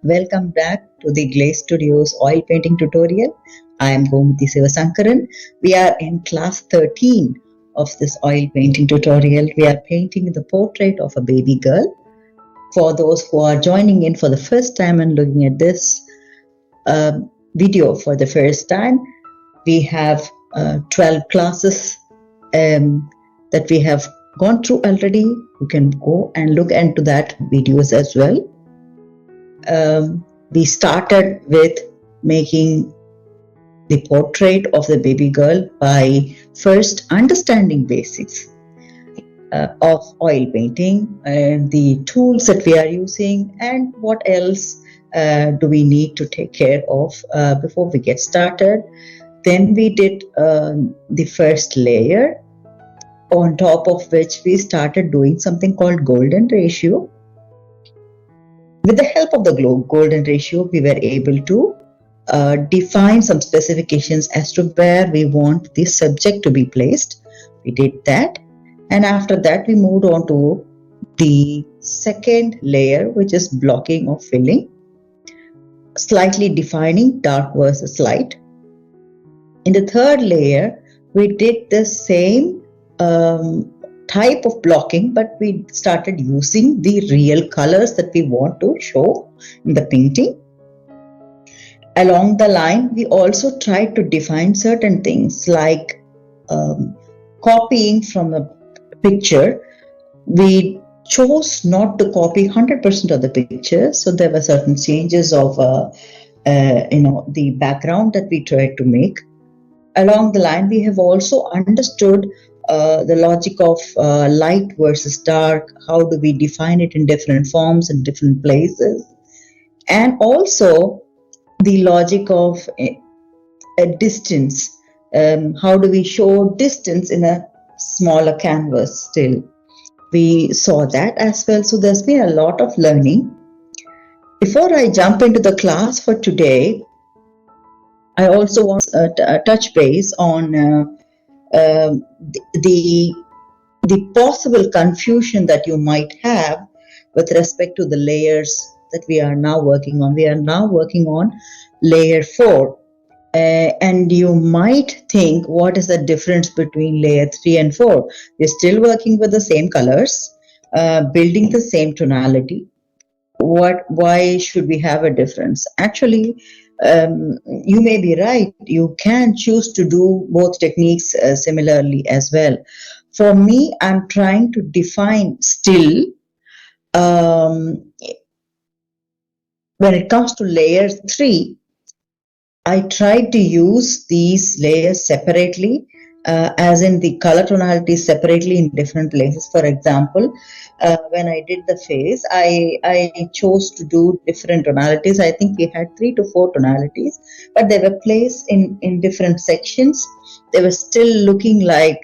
Welcome back to the GLAC Studios oil painting tutorial. I am Gomati Sivasankaran. We are in class 13 of this oil painting tutorial. We are painting the portrait of a baby girl. For those who are joining in for the first time and looking at this video for the first time, we have 12 classes that we have gone through already. You can go and look into that videos as well. We started with making the portrait of the baby girl by first understanding basics of oil painting and the tools that we are using and what else do we need to take care of before we get started. Then we did the first layer, on top of which we started doing something called golden ratio. With the help of the golden ratio, we were able to define some specifications as to where we want the subject to be placed. We did that, and after that we moved on to the second layer, which is blocking or filling, slightly defining dark versus light. In the third layer, we did the same type of blocking, but we started using the real colors that we want to show in the painting. Along the line, we also tried to define certain things like copying from a picture. We chose not to copy 100% of the picture, so there were certain changes of the background that we tried to make. Along the line, we have also understood the logic of light versus dark. How do we define it in different forms in different places? And also the logic of a distance. How do we show distance in a smaller canvas still? We saw that as well. So there's been a lot of learning. Before I jump into the class for today, I also want to touch base on the possible confusion that you might have with respect to the layers that we are now working on. We are now working on layer 4. And you might think, what is the difference between layer 3 and 4? We're still working with the same colors, building the same tonality. Why should we have a difference? Actually, you may be right. You can choose to do both techniques similarly as well. For me, I'm trying to define still, when it comes to layer 3, I tried to use these layers separately, as in the color tonalities separately in different places. For example, when I did the face, I chose to do different tonalities. I think we had 3 to 4 tonalities, but they were placed in different sections. They were still looking like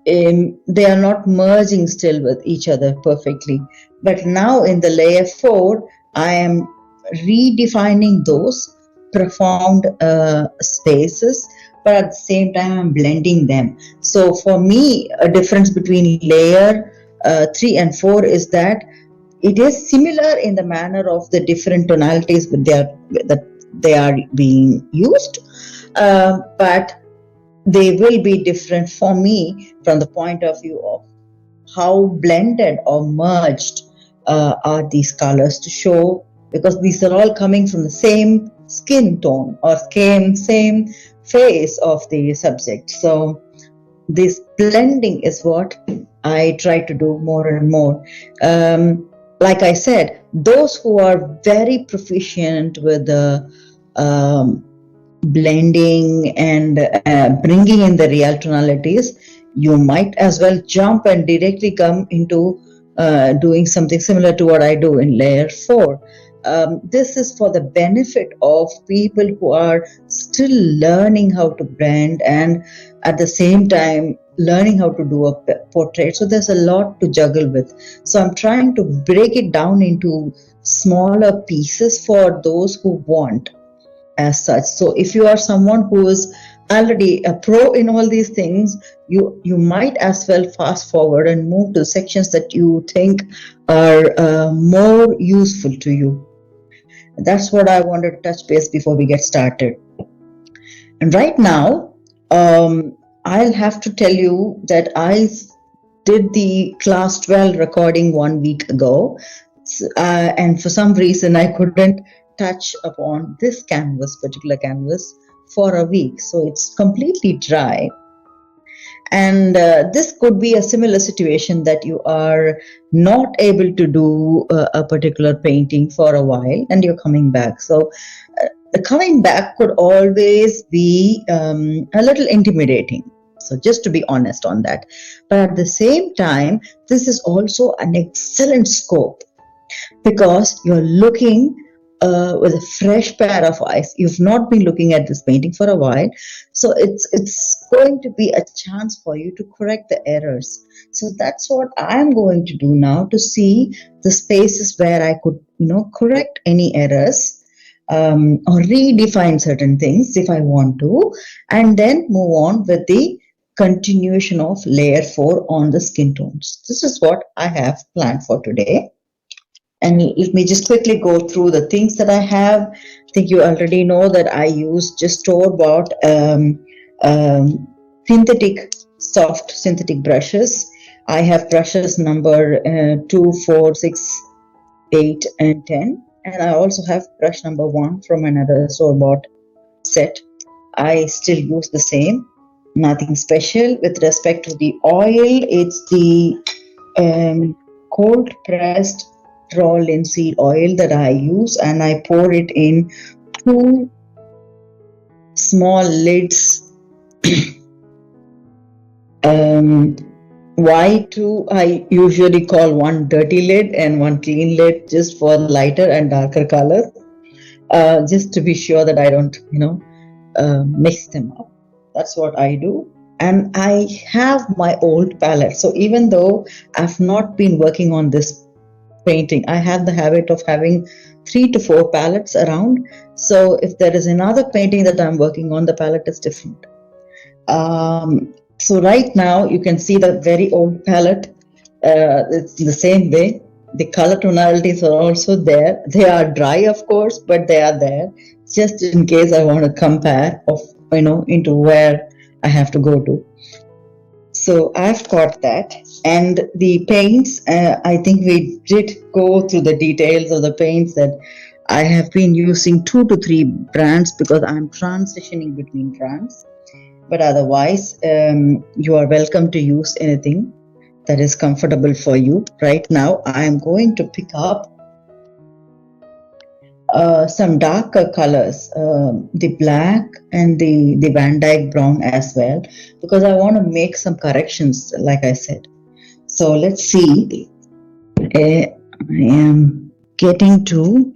they are not merging still with each other perfectly. But now in the layer 4, I am redefining those profound spaces, but at the same time I'm blending them. So for me, a difference between layer 3 and 4 is that it is similar in the manner of the different tonalities that they are being used, but they will be different for me from the point of view of how blended or merged are these colors to show, because these are all coming from the same skin tone or same face of the subject. So this blending is what I try to do more and more. Like I said, those who are very proficient with the blending and bringing in the real tonalities, you might as well jump and directly come into doing something similar to what I do in layer 4. This is for the benefit of people who are still learning how to blend and at the same time learning how to do a portrait. So there's a lot to juggle with. So I'm trying to break it down into smaller pieces for those who want as such. So if you are someone who is already a pro in all these things, you might as well fast forward and move to sections that you think are more useful to you. That's what I wanted to touch base before we get started. And right now, I'll have to tell you that I did the class 12 recording 1 week ago, and for some reason I couldn't touch upon this particular canvas, for a week. So it's completely dry. And this could be a similar situation that you are not able to do a particular painting for a while and you're coming back. So the coming back could always be a little intimidating. So just to be honest on that. But at the same time, this is also an excellent scope, because you're looking with a fresh pair of eyes. You've not been looking at this painting for a while, so it's going to be a chance for you to correct the errors. So that's what I'm going to do now, to see the spaces where I could, correct any errors, or redefine certain things if I want to, and then move on with the continuation of layer 4 on the skin tones. This is what I have planned for today. And let me just quickly go through the things that I have. I think you already know that I use just store-bought soft synthetic brushes. I have brushes number 2, 4, 6, 8, and 10. And I also have brush number 1 from another store-bought set. I still use the same. Nothing special. With respect to the oil, it's the cold pressed raw linseed oil that I use, and I pour it in 2 small lids. Y2 I usually call one dirty lid and one clean lid, just for lighter and darker color, just to be sure that I don't mix them up. That's what I do. And I have my old palette, so even though I've not been working on this painting, I have the habit of having 3 to 4 palettes around. So if there is another painting that I'm working on, the palette is different. So right now you can see the very old palette. It's the same way. The color tonalities are also there. They are dry, of course, but they are there, just in case I want to compare into where I have to go to. So I've got that. And the paints, I think we did go through the details of the paints that I have been using 2 to 3 brands, because I'm transitioning between brands. But otherwise, you are welcome to use anything that is comfortable for you. Right now, I am going to pick up some darker colors, the black and the Van Dyke brown as well, because I want to make some corrections, like I said. So let's see. I am getting to.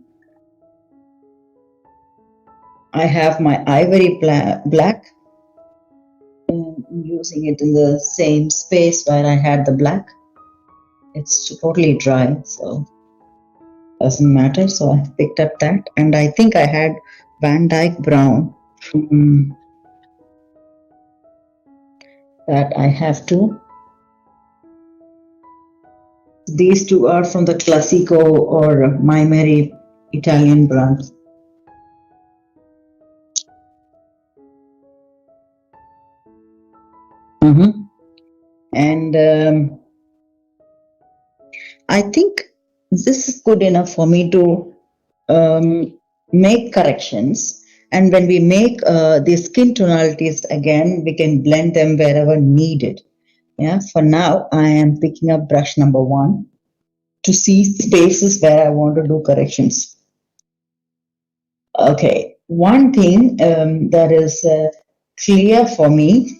I have my ivory black. I'm using it in the same space where I had the black. It's totally dry, so doesn't matter. So I picked up that, and I think I had Van Dyke brown that I have to. These two are from the Classico or My Mary Italian brand. And I think this is good enough for me to make corrections. And when we make the skin tonalities again, we can blend them wherever needed. Yeah. For now, I am picking up brush number 1 to see spaces where I want to do corrections. Okay. One thing that is clear for me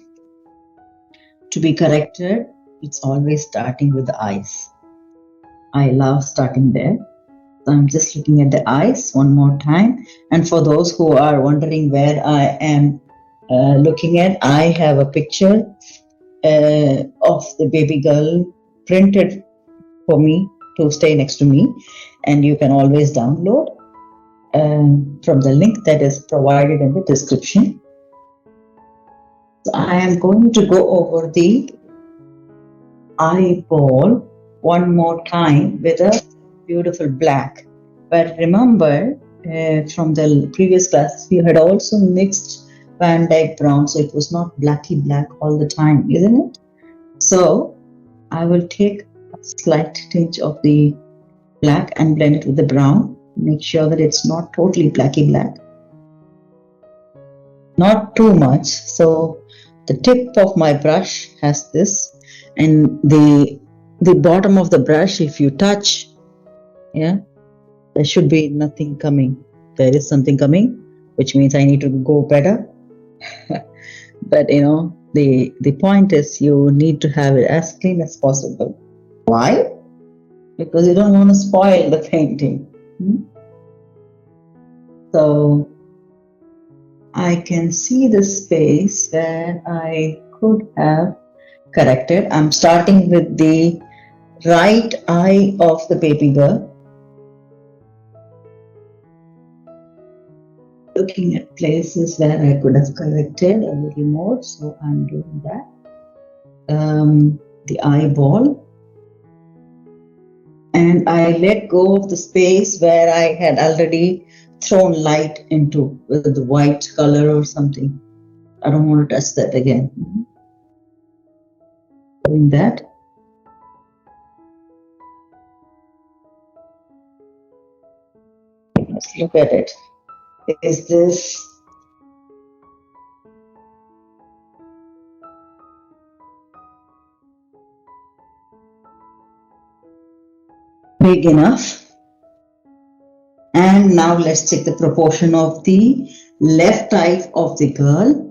to be corrected, it's always starting with the eyes. I love starting there. So I'm just looking at the eyes one more time. And for those who are wondering where I am looking at, I have a picture of the baby girl printed for me to stay next to me. And you can always download from the link that is provided in the description. So I am going to go over the eyeball one more time with a beautiful black. But remember, from the previous class, we had also mixed Van Dyke brown, so it was not blacky black all the time, isn't it? So I will take a slight tinge of the black and blend it with the brown. Make sure that it's not totally blacky black. Not too much. So the tip of my brush has this, and the bottom of the brush, if you touch, yeah, there should be nothing coming. There is something coming, which means I need to go better. But the point is you need to have it as clean as possible. Why? Because you don't want to spoil the painting. So I can see the space where I could have corrected. I'm starting with the right eye of the baby girl. Looking at places where I could have corrected a little more, so I'm doing that. The eyeball. And I let go of the space where I had already thrown light into with the white color or something. I don't want to touch that again. Doing that. Let's look at it. Is this big enough? And now let's check the proportion of the left eye of the girl.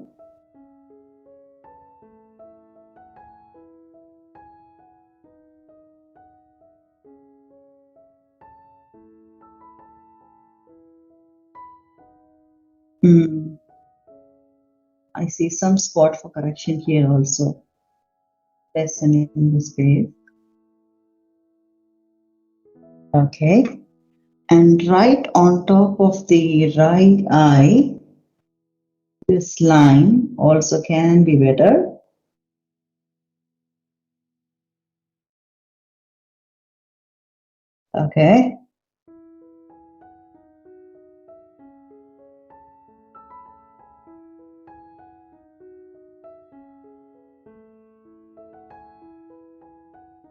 I see some spot for correction here also. Lessening the space. Okay. And right on top of the right eye, this line also can be better. Okay.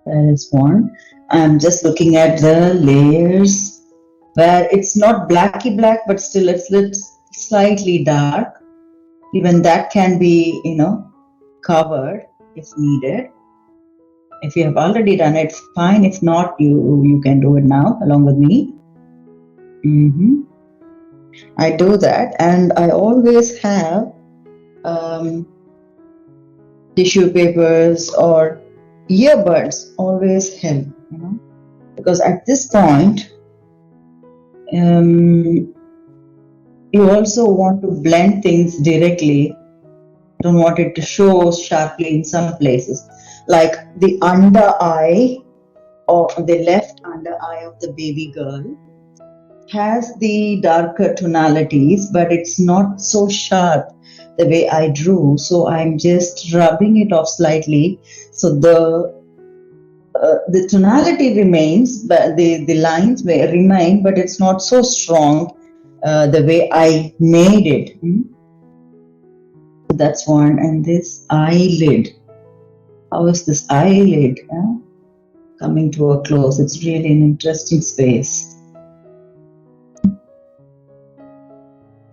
That is one. I'm just looking at the layers where it's not blacky black, but still it's slightly dark. Even that can be, covered if needed. If you have already done it, fine. If not, you can do it now along with me. I do that, and I always have tissue papers or earbuds always help, because at this point you also want to blend things directly. Don't want it to show sharply in some places, like the under eye or the left under eye of the baby girl has the darker tonalities, but it's not so sharp the way I drew. So I'm just rubbing it off slightly, so the tonality remains, but the lines may remain, but it's not so strong the way I made it. That's one. And this eyelid. How is this eyelid coming to a close? It's really an interesting space.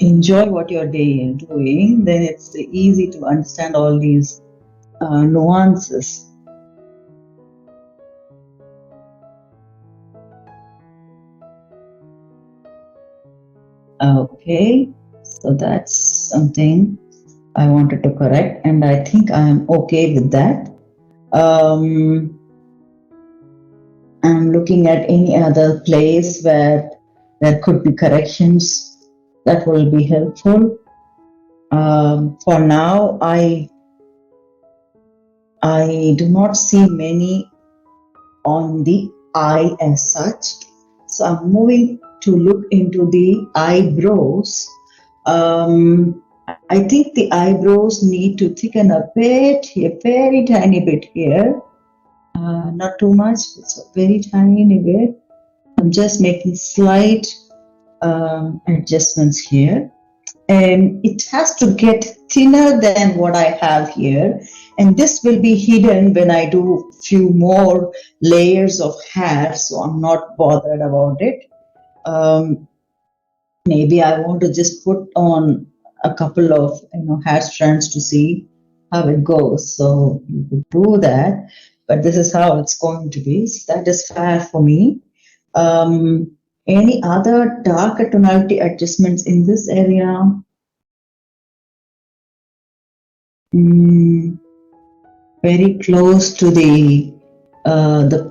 Enjoy what you're doing, then it's easy to understand all these nuances. Okay, so that's something I wanted to correct, and I think I'm okay with that. I'm looking at any other place where there could be corrections that will be helpful. For now, I do not see many on the eye as such. So I'm moving to look into the eyebrows. I think the eyebrows need to thicken a bit, a very tiny bit here. Not too much, it's a very tiny bit. I'm just making slight adjustments here. And it has to get thinner than what I have here, and this will be hidden when I do few more layers of hair, so I'm not bothered about it. Maybe I want to just put on a couple of hair strands to see how it goes, so you could do that, but this is how it's going to be, so that is fair for me. Any other darker tonality adjustments in this area? Mm, very close to the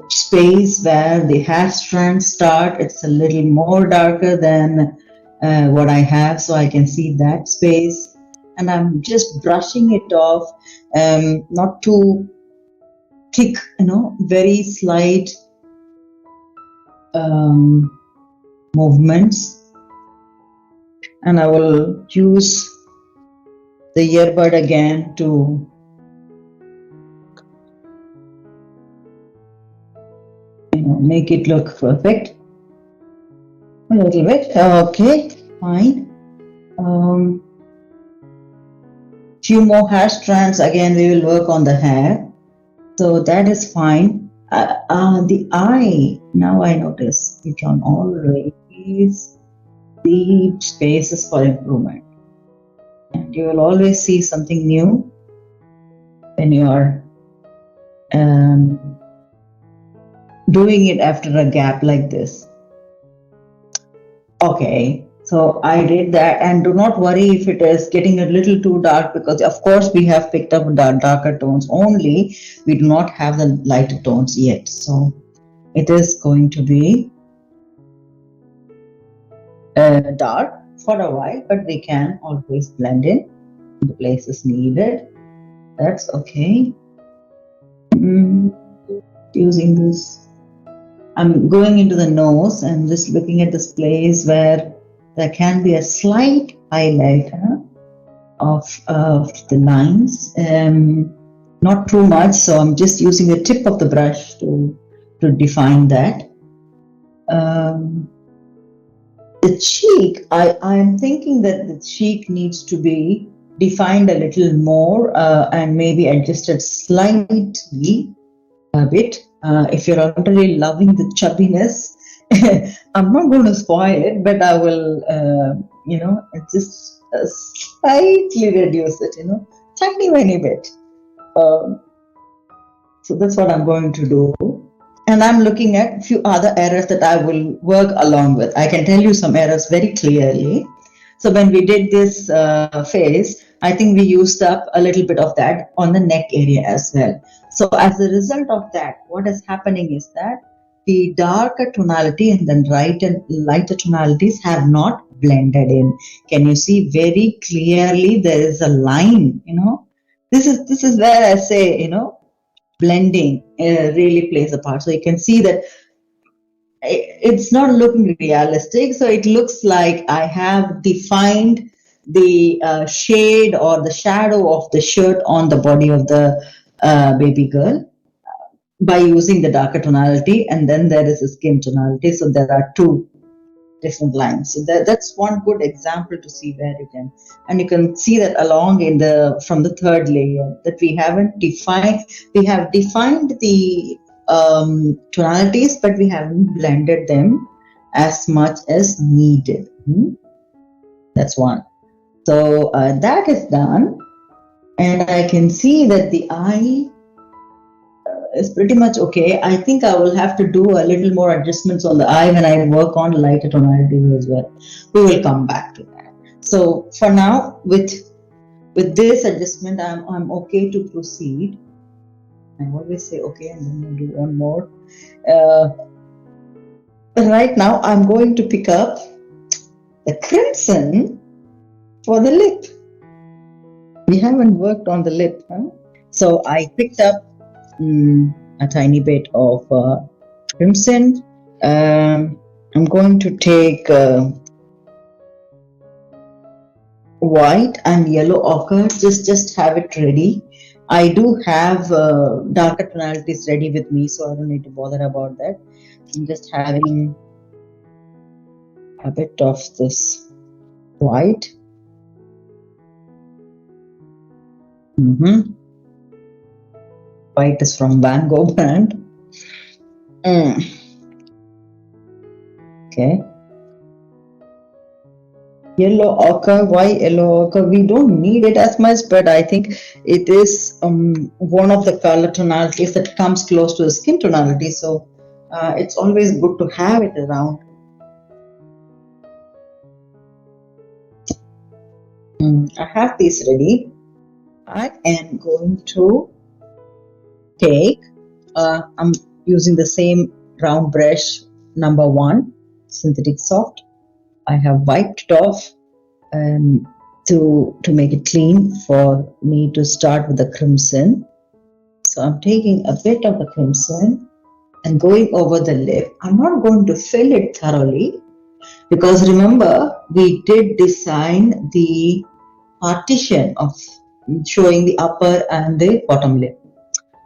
space where the hair strands start. It's a little more darker than what I have, so I can see that space. And I'm just brushing it off, not too thick, very slight movements. And I will use the earbud again to make it look perfect. A little bit. Okay, fine. Few more hair strands. Again, we will work on the hair. So that is fine. The eye. Now I notice we can always leave spaces for improvement. And you will always see something new when you are doing it after a gap like this. Okay, so I did that, and do not worry if it is getting a little too dark, because of course we have picked up darker tones only. We do not have the lighter tones yet, so it is going to be dark for a while, but we can always blend in the places needed. That's okay. Using this, I'm going into the nose and just looking at this place where there can be a slight highlighter of the lines, not too much, so I'm just using the tip of the brush to define that. The cheek, I am thinking that the cheek needs to be defined a little more and maybe adjusted slightly a bit. If you're already loving the chubbiness, I'm not going to spoil it, but I will, just slightly reduce it, tiny bit. So that's what I'm going to do. And I'm looking at a few other errors that I will work along with. I can tell you some errors very clearly. So when we did this face, I think we used up a little bit of that on the neck area as well. So as a result of that, what is happening is that the darker tonality and then lighter tonalities have not blended in. Can you see very clearly there is a line, This is where I say, blending really plays a part. So you can see that it's not looking realistic. So it looks like I have defined the shade or the shadow of the shirt on the body of the baby girl by using the darker tonality, and then there is a skin tonality. So there are two different lines. So that's one good example to see where you can, and you can see that along from the third layer that we haven't defined. We have defined the tonalities, but we haven't blended them as much as needed. That's one. So that is done, and I can see that the eye is pretty much okay. I think I will have to do a little more adjustments on the eye when I work on lighter tonalities as well. We will come back to that. So for now, with this adjustment, I'm okay to proceed. I always say okay, and then I'll do one more. Right now, I'm going to pick up the crimson for the lip. We haven't worked on the lip, huh? So I picked up a tiny bit of crimson. I'm going to take white and yellow ochre. Just have it ready. I do have darker tonalities ready with me, so I don't need to bother about that. I'm just having a bit of this white. White is from Van Gogh brand. Okay. Yellow ochre. Why yellow ochre? We don't need it as much, but I think it is one of the color tonalities that comes close to the skin tonality. So it's always good to have it around. I have these ready. I am going to take, I'm using the same round brush, number 1, synthetic soft. I have wiped it off to make it clean for me to start with the crimson. So I'm taking a bit of the crimson and going over the lip. I'm not going to fill it thoroughly because remember we did design the partition of showing the upper and the bottom lip.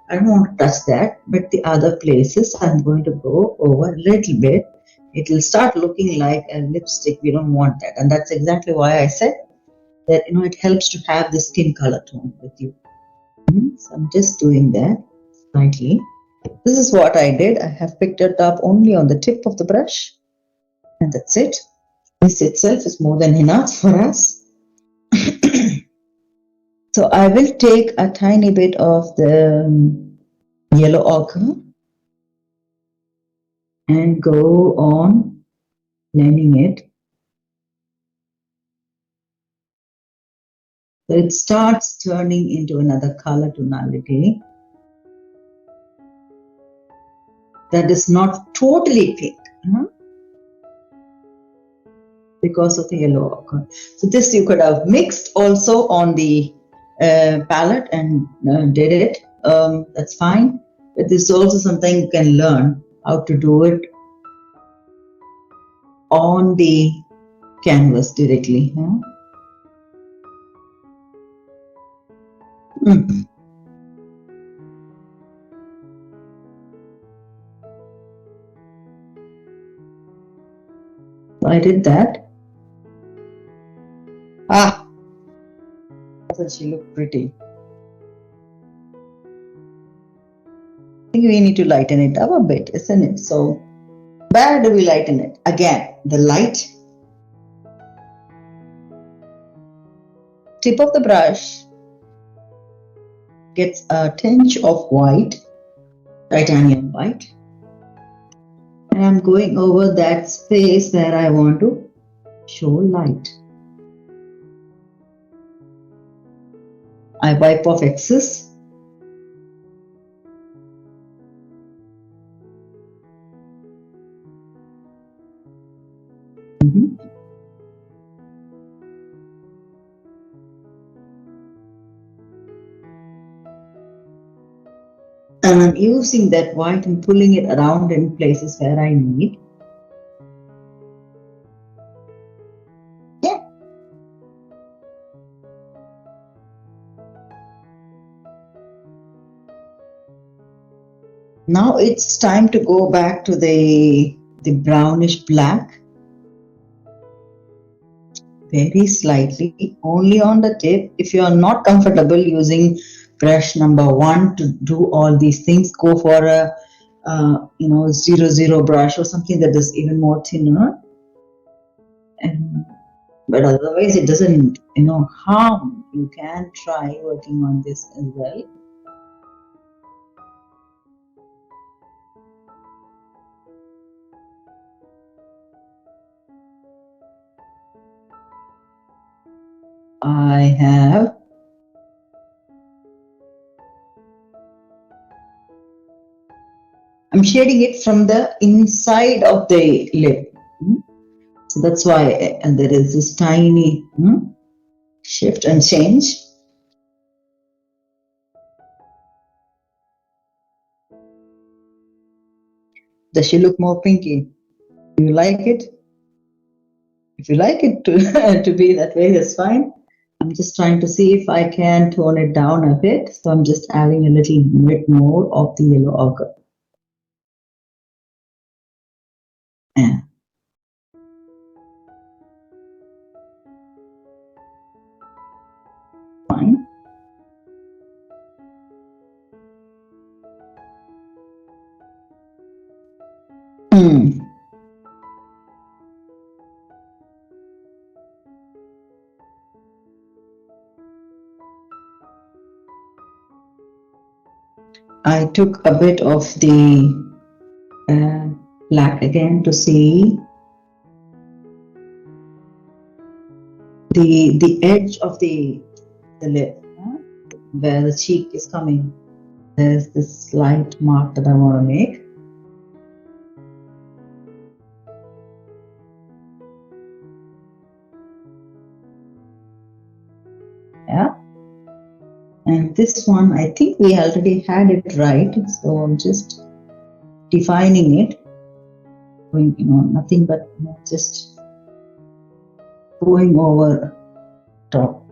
I don't want to touch that, but the other places I'm going to go over a little bit. It will start looking like a lipstick. We don't want that, and that's exactly why I said that it helps to have the skin color tone with you. So I'm just doing that slightly. This is what I did. I have picked it up only on the tip of the brush, and that's it. This itself is more than enough for us. So I will take a tiny bit of the yellow ochre and go on blending it. So it starts turning into another color tonality that is not totally pink because of the yellow ochre. So this you could have mixed also on the palette and did it. That's fine. But this is also something you can learn how to do it on the canvas directly. I did that. Doesn't she look pretty? I think we need to lighten it up a bit, isn't it? So where do we lighten it? Again, the light. Tip of the brush gets a tinge of white, titanium white. And I'm going over that space where I want to show light. I wipe off excess. And I'm using that white and pulling it around in places where I need. Yeah. Now it's time to go back to the brownish black. Very slightly, only on the tip. If you are not comfortable using brush number 1 to do all these things, go for a 00 brush or something that is even more thinner. But otherwise it doesn't harm. You can try working on this as well. I'm shading it from the inside of the lip. So that's why there is this tiny shift and change. Does she look more pinky? Do you like it? If you like it to be that way, that's fine. I'm just trying to see if I can tone it down a bit. So I'm just adding a little bit more of the yellow ochre. Yeah. I took a bit of the black again to see the edge of the lip, where the cheek is coming. There's this slight mark that I want to make. Yeah. And this one, I think we already had it right. So I'm just defining it. Nothing but just going over top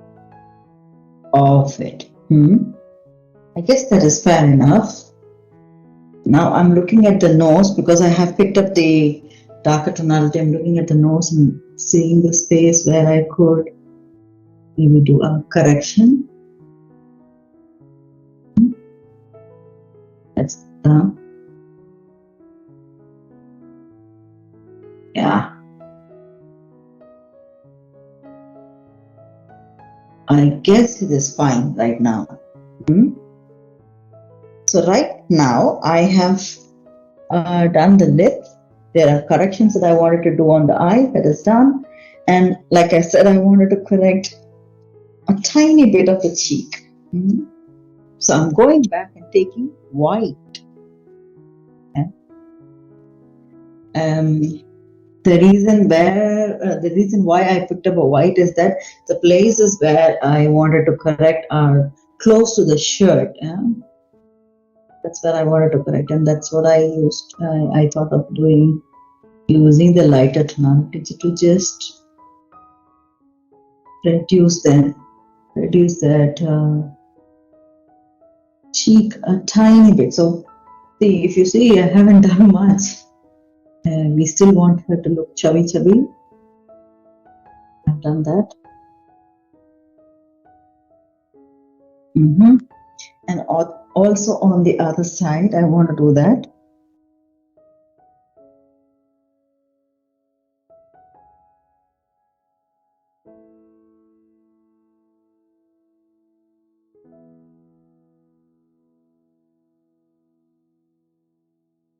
of it. I guess that is fair enough. Now I'm looking at the nose because I have picked up the darker tonality. I'm looking at the nose and seeing the space where I could maybe do a correction. That's yeah. I guess it is fine right now. So right now I have done the lips. There are corrections that I wanted to do on the eye. That is done. And like I said, I wanted to correct a tiny bit of the cheek. So I'm going back and taking white. The reason why I picked up a white is that the places where I wanted to correct are close to the shirt. That's where I wanted to correct, and that's what I used. I thought of using the lighter tonality to just reduce that cheek a tiny bit. So see, if you see, I haven't done much. We still want her to look chubby. I've done that. And also on the other side, I want to do that.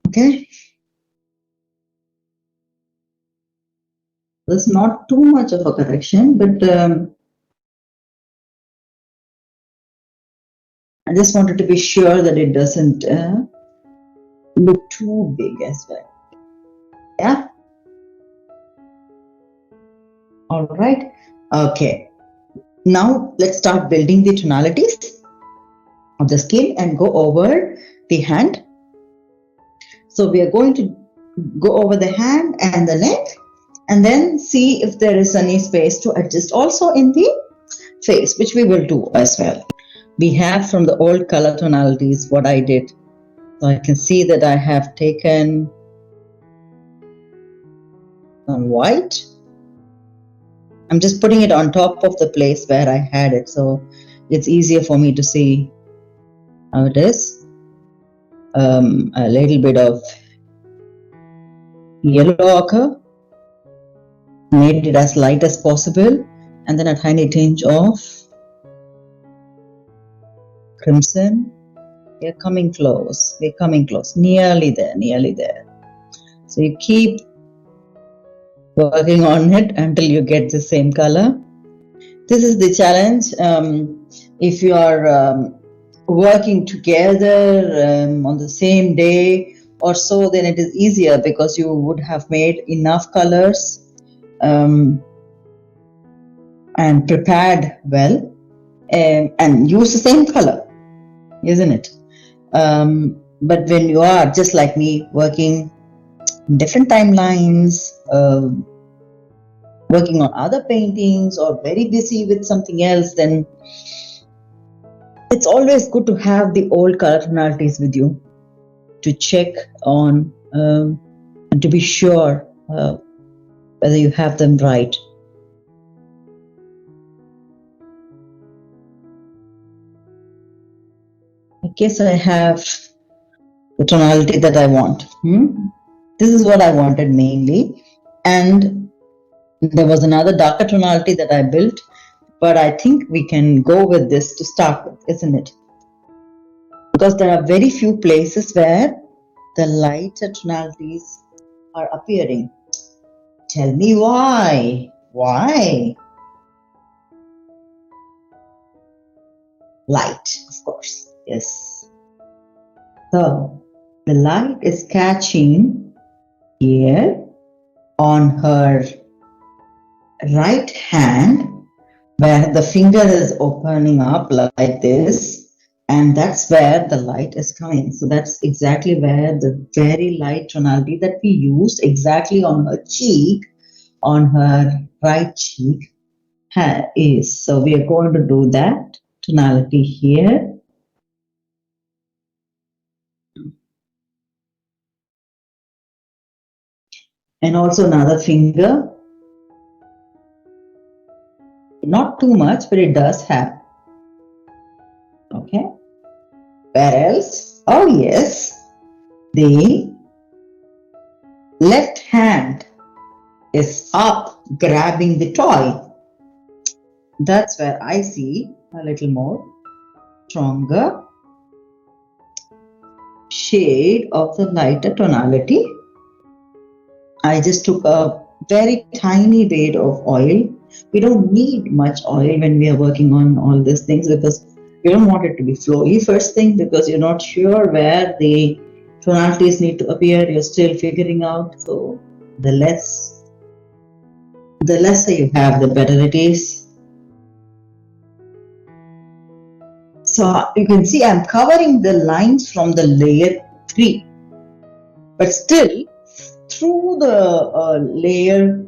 Okay. There's not too much of a correction, but I just wanted to be sure that it doesn't look too big as well. Yeah. All right. Okay. Now let's start building the tonalities of the skin and go over the hand. So we are going to go over the hand and the neck and then see if there is any space to adjust also in the face, which we will do as well. We have from the old color tonalities what I did. So I can see that I have taken some white. I'm just putting it on top of the place where I had it, so it's easier for me to see how it is. A little bit of yellow ochre, made it as light as possible, and then a tiny tinge of crimson. We're coming close, nearly there. So you keep working on it until you get the same color. This is the challenge. If you are working together on the same day or so, then it is easier because you would have made enough colors and prepared well and use the same color, isn't it? But when you are just like me, working different timelines, working on other paintings or very busy with something else, then it's always good to have the old color tonalities with you to check on and to be sure whether you have them right. I guess I have the tonality that I want. This is what I wanted mainly. And there was another darker tonality that I built, but I think we can go with this to start with, isn't it? Because there are very few places where the lighter tonalities are appearing. Tell me why? Why? Light, of course. Yes. So the light is catching here on her right hand, where the finger is opening up like this, and that's where the light is coming. So that's exactly where the very light tonality that we used exactly on her cheek, on her right cheek, is. So we are going to do that tonality here. And also another finger. Not too much, but it does have. Okay. Where else? Oh, yes. The left hand is up grabbing the toy. That's where I see a little more stronger shade of the lighter tonality. I just took a very tiny bit of oil. We don't need much oil when we are working on all these things, because you don't want it to be flowy first thing, because you're not sure where the tonalities need to appear. You're still figuring out. So the lesser you have, the better it is. So you can see I'm covering the lines from the layer 3, but still through the layer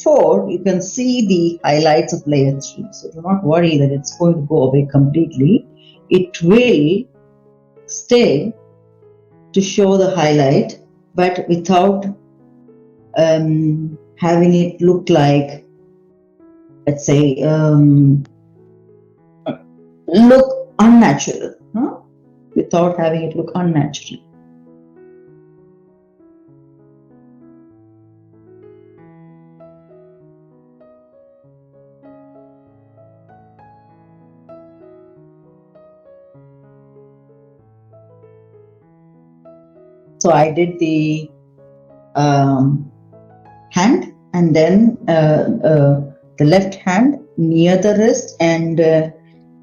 4 you can see the highlights of layer 3. So do not worry that it's going to go away completely. It will stay to show the highlight, but without having it look like, let's say, look unnatural, huh? Without having it look unnatural. So I did the hand, and then the left hand near the wrist, and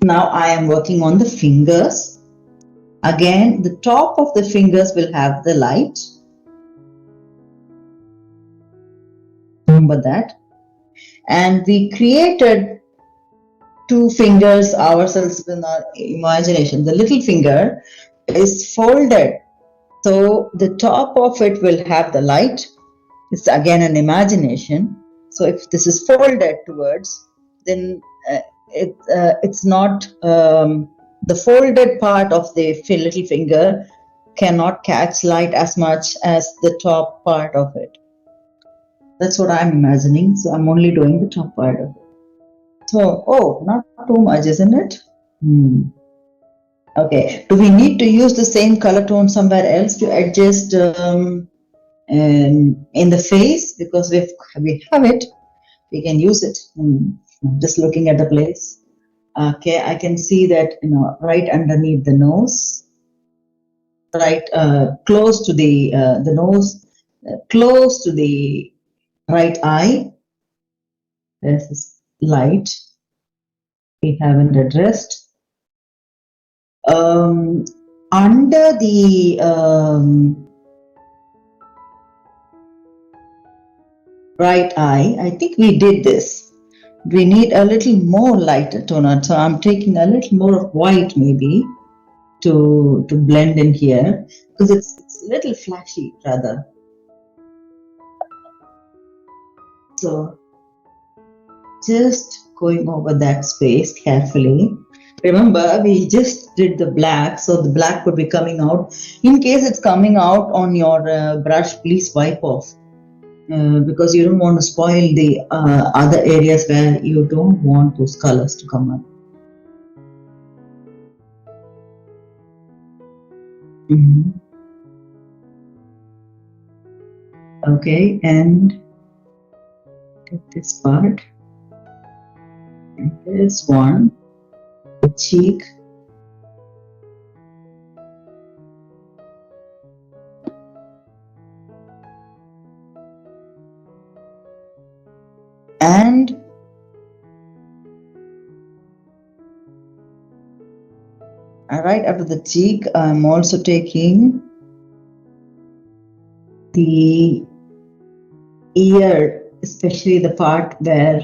now I am working on the fingers. Again, the top of the fingers will have the light. Remember that. And we created 2 fingers ourselves in our imagination. The little finger is folded, so the top of it will have the light. It's again an imagination. So if this is folded towards, then it's not the folded part of the little finger cannot catch light as much as the top part of it. That's what I'm imagining. So I'm only doing the top part of it. So, oh, not too much, isn't it? Okay. Do we need to use the same color tone somewhere else to adjust in the face? Because we have it, we can use it. Just looking at the place. Okay, I can see that, right underneath the nose, right close to the nose, close to the right eye. There's this light we haven't addressed. Under the right eye, I think we did this. We need a little more lighter tone, so I'm taking a little more of white maybe to blend in here, because it's a little flashy rather. So just going over that space carefully. Remember, we just did the black, so the black would be coming out. In case it's coming out on your brush, please wipe off, because you don't want to spoil the other areas where you don't want those colors to come up. Okay, and take this part and this one, the cheek. And right after the cheek, I'm also taking the ear, especially the part where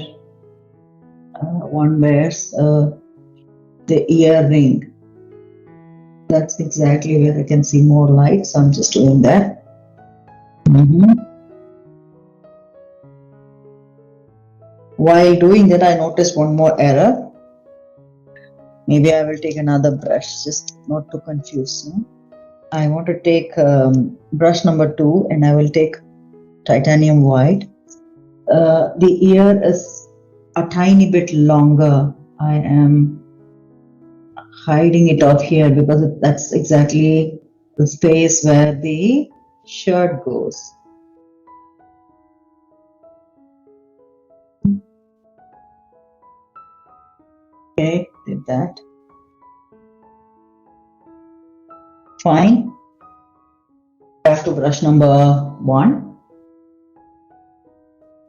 one wears the earring. That's exactly where I can see more light, so I'm just doing that. While doing that, I noticed one more error. Maybe I will take another brush, just not to confuse. No? I want to take brush number 2 and I will take titanium white. The ear is a tiny bit longer. I am hiding it off here because that's exactly the space where the shirt goes. Okay, did that. Fine. Back to brush number 1.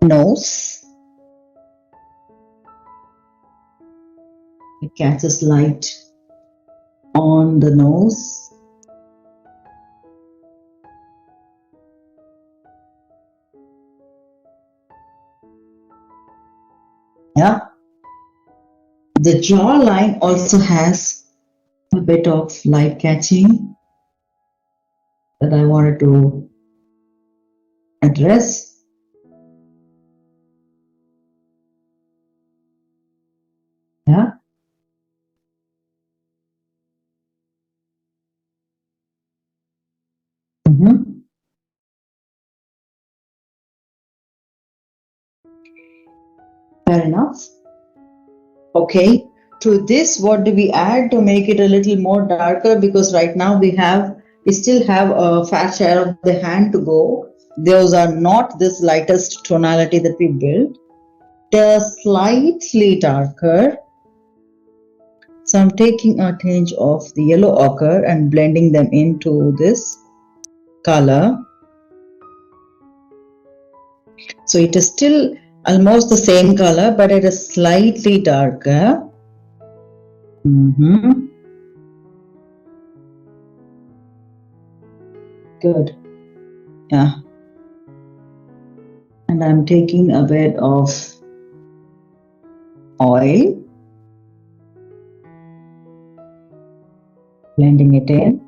Nose. It catches light on the nose. Yeah. The jawline also has a bit of light catching that I wanted to address. Yeah. Fair enough. Okay. To this, what do we add to make it a little more darker? Because right now we still have a fair share of the hand to go. Those are not this lightest tonality that we built. They're slightly darker. So I'm taking a tinge of the yellow ochre and blending them into this color. So it is still almost the same color, but it is slightly darker. Good. Yeah. And I'm taking a bit of oil, blending it in,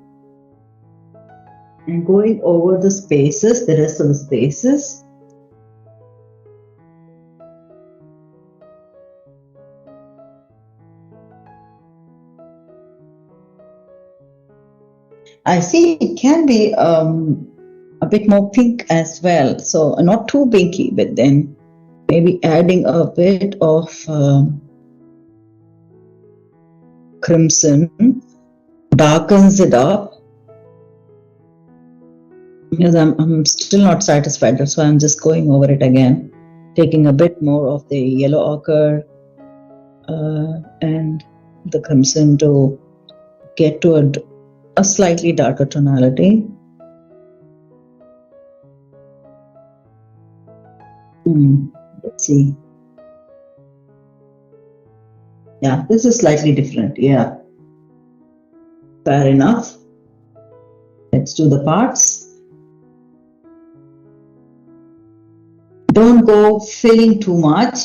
and going over the spaces, the rest of the spaces. I see it can be a bit more pink as well. So not too pinky, but then maybe adding a bit of crimson darkens it up. Because I'm still not satisfied, that's why I'm just going over it again, taking a bit more of the yellow ochre and the crimson to get to a slightly darker tonality. Let's see. Yeah, this is slightly different. Yeah, fair enough. Let's do the parts. Don't go filling too much.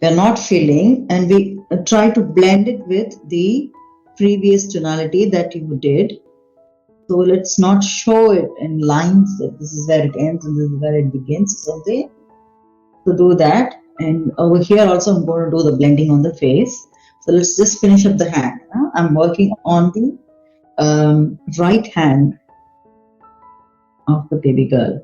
We're not filling, and we try to blend it with the previous tonality that you did. So let's not show it in lines that this is where it ends and this is where it begins. So to do that, and over here also I'm going to do the blending on the face. So let's just finish up the hand. I'm working on the right hand of the baby girl.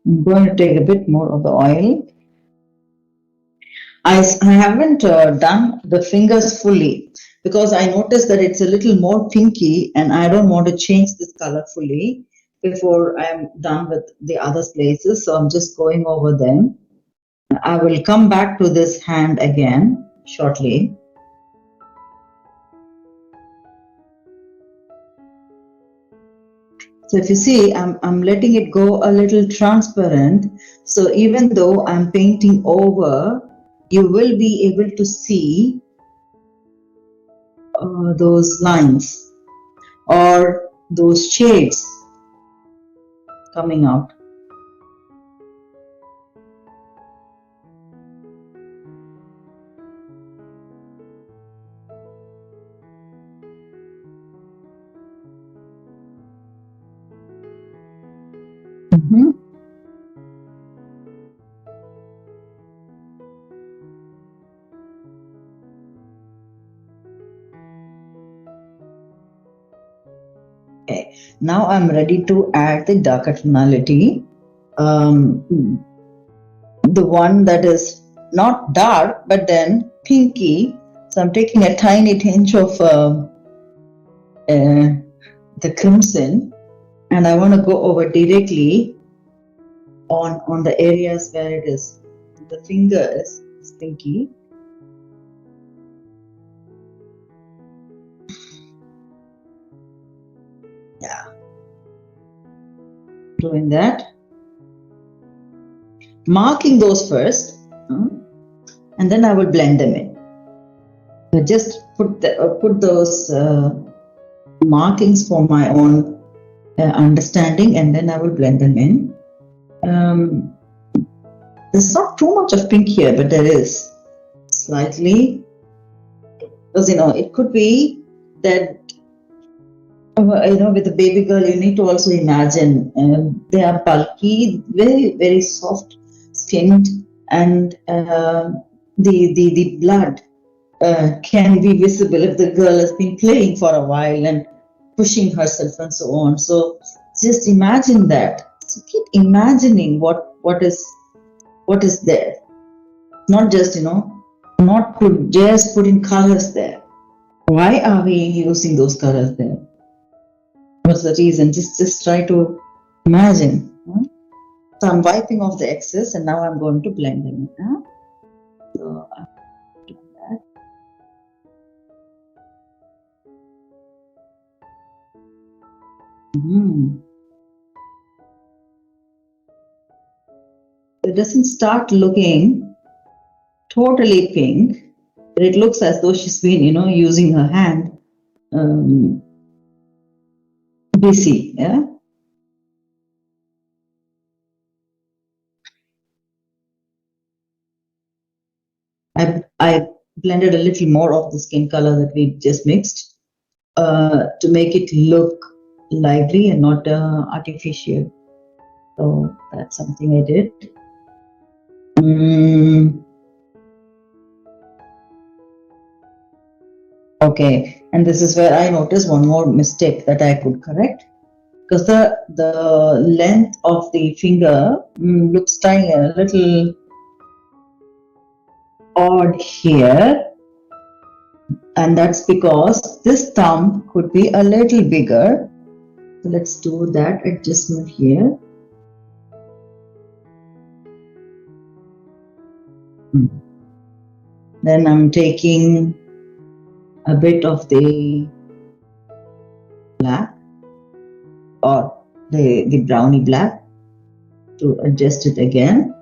I'm going to take a bit more of the oil. I haven't done the fingers fully because I noticed that it's a little more pinky and I don't want to change this color fully before I'm done with the other places. So I'm just going over them. I will come back to this hand again shortly. So if you see, I'm letting it go a little transparent. So even though I'm painting over, you will be able to see those lines or those shades coming out. Mhm. Okay, now I'm ready to add the darker tonality. The one that is not dark but then pinky. So I'm taking a tiny tinge of the crimson and I want to go over directly on the areas where it is. The finger is pinky. Yeah. Doing that. Marking those first, and then I will blend them in. So just put those markings for my own understanding, and then I will blend them in. There's not too much of pink here, but there is slightly, because it could be that with the baby girl, you need to also imagine they are bulky, very very soft skinned, and the blood can be visible if the girl has been playing for a while and pushing herself and so on. So just imagine that. So keep imagining what is there. Not just not to just put in colors there. Why are we using those colors there? What's the reason? Just try to imagine. So I'm wiping off the excess and now I'm going to blend them in. So I'm doing that. It doesn't start looking totally pink, but it looks as though she's been, using her hand busy. Yeah. I blended a little more of the skin color that we just mixed to make it look lively and not artificial. So that's something I did. Okay, and this is where I noticed one more mistake that I could correct, because the length of the finger looks tiny, a little odd here, and that's because this thumb could be a little bigger. So let's do that adjustment here. Then I'm taking a bit of the black or the brownie black to adjust it again.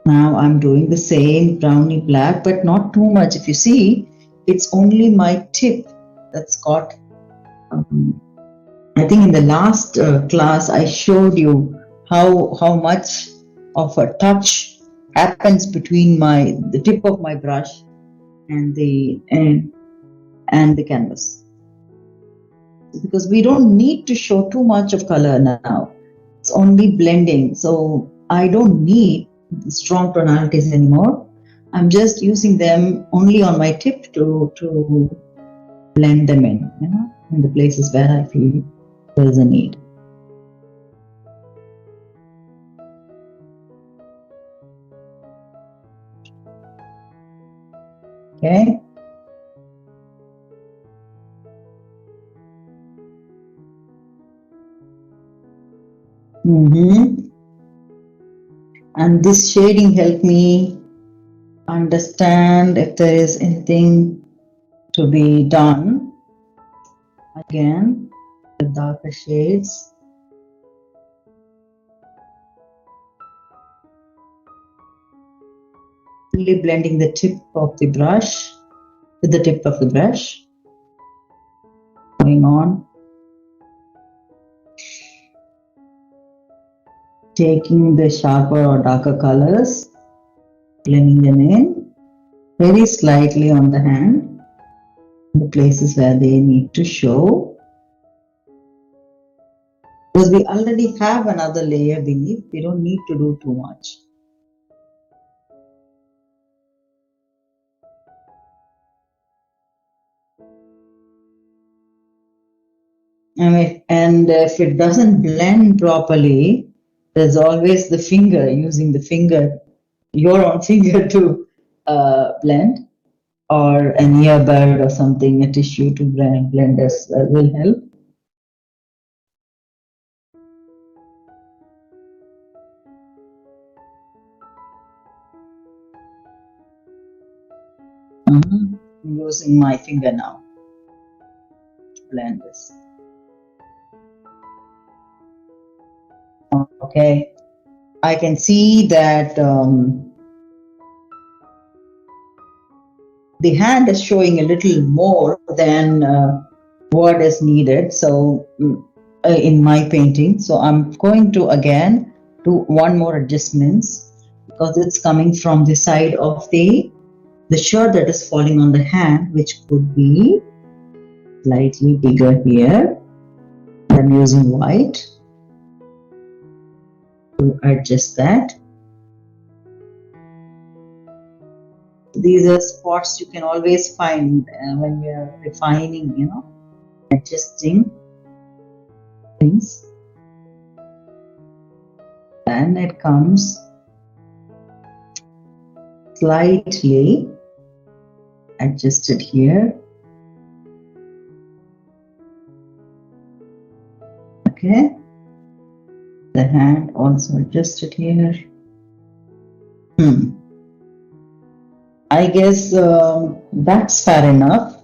Now I'm doing the same brownie black, but not too much. If you see, it's only my tip that's got. I think in the last class I showed you how much of a touch happens between the tip of my brush and the canvas, because we don't need to show too much of color now. It's only blending, so I don't need strong tonalities anymore. I'm just using them only on my tip to blend them in, in the places where I feel there is a need. Okay. And this shading helped me understand if there is anything to be done. Again, the darker shades. Really blending the tip of the brush with the tip of the brush. Going on. Taking the sharper or darker colors, blending them in very slightly on the hand, the places where they need to show. Because we already have another layer beneath, we don't need to do too much. And if it doesn't blend properly, there's always the finger, using the finger, your own finger to blend, or an earbud or something, a tissue to blend as will help. I'm using my finger now to blend this. Okay, I can see that the hand is showing a little more than what is needed. So in my painting, so I'm going to again do one more adjustments, because it's coming from the side of the shirt that is falling on the hand, which could be slightly bigger here. I'm using white to adjust that. These are spots you can always find when we are refining, adjusting things. Then it comes slightly adjusted here. Okay. The hand also adjusted here. I guess that's fair enough.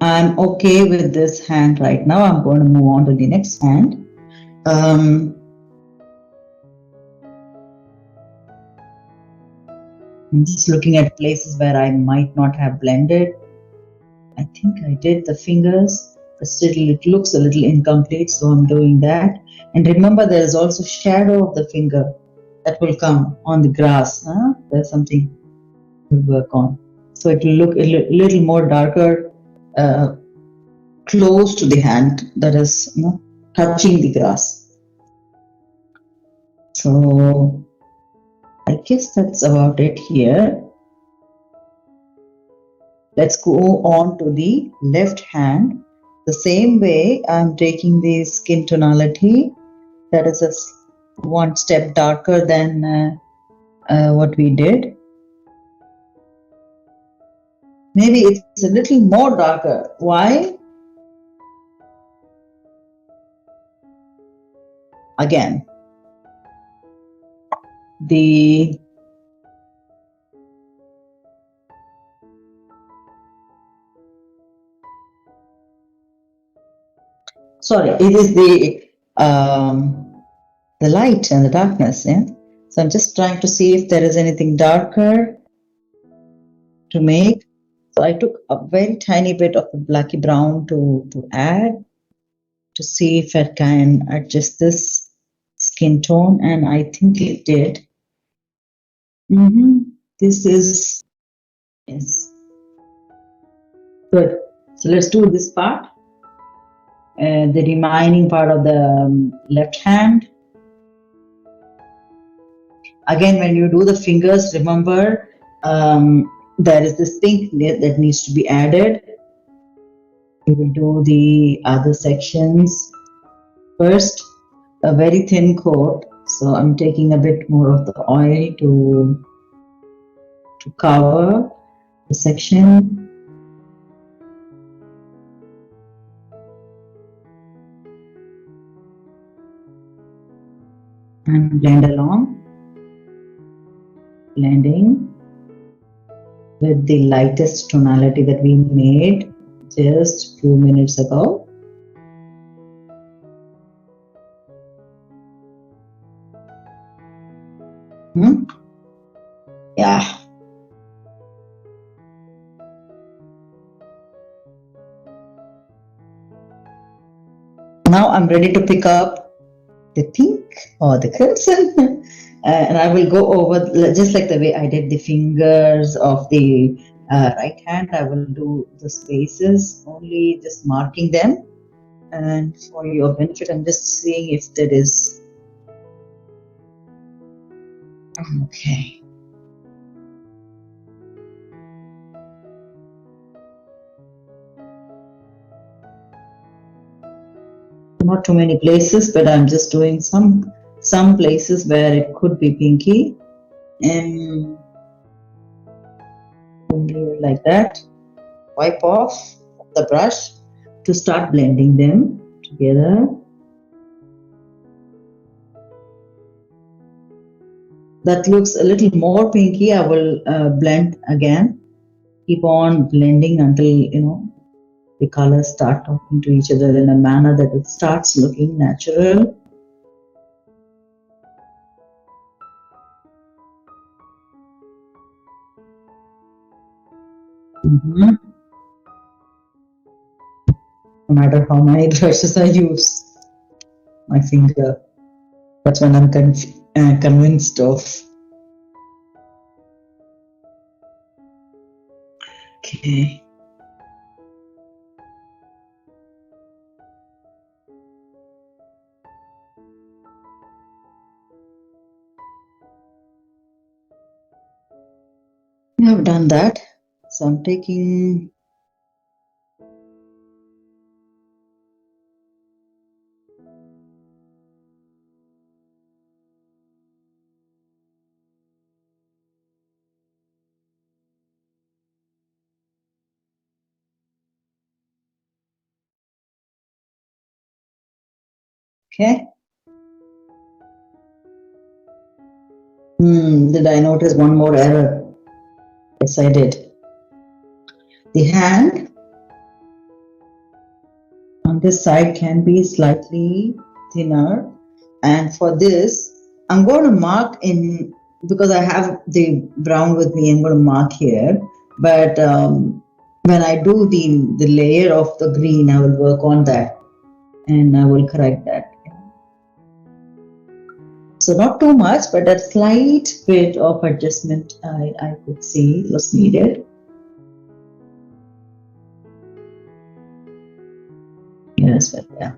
I'm okay with this hand right now. I'm going to move on to the next hand. I'm just looking at places where I might not have blended. I think I did the fingers, but still it looks a little incomplete, so I'm doing that. And remember, there is also shadow of the finger that will come on the grass. There's something to work on. So it will look a little more darker, close to the hand that is touching the grass. So I guess that's about it here. Let's go on to the left hand. The same way, I'm taking the skin tonality that is one step darker than what we did. Maybe it's a little more darker. Why? Again, it is the light and the darkness. Yeah. So I'm just trying to see if there is anything darker to make. So I took a very tiny bit of the blacky brown to add, to see if I can adjust this skin tone, and I think it did. This is, yes, good. So let's do this part, the remaining part of the left hand. Again, when you do the fingers, remember there is this pink that needs to be added. We will do the other sections first. A very thin coat, so I'm taking a bit more of the oil to cover the section. And blend along, blending with the lightest tonality that we made just a few minutes ago. Yeah. Now I'm ready to pick up the pink or the crimson and I will go over just like the way I did the fingers of the right hand. I will do the spaces, only just marking them, and for your benefit I'm just seeing if there is okay. Not too many places, but I'm just doing some places where it could be pinky, and like that. Wipe off the brush to start blending them together. That looks a little more pinky. I will blend again. Keep on blending until the colors start talking to each other in a manner that it starts looking natural. No matter how many brushes I use, my finger. That's when I'm convinced of. Okay. I've done that. So I'm taking okay. Did I notice one more error? Yes, I did. The hand on this side can be slightly thinner, and for this I'm going to mark in, because I have the brown with me, I'm going to mark here, but when I do the layer of the green, I will work on that and I will correct that. So not too much, but a slight bit of adjustment I could see was needed. Yes, but yeah,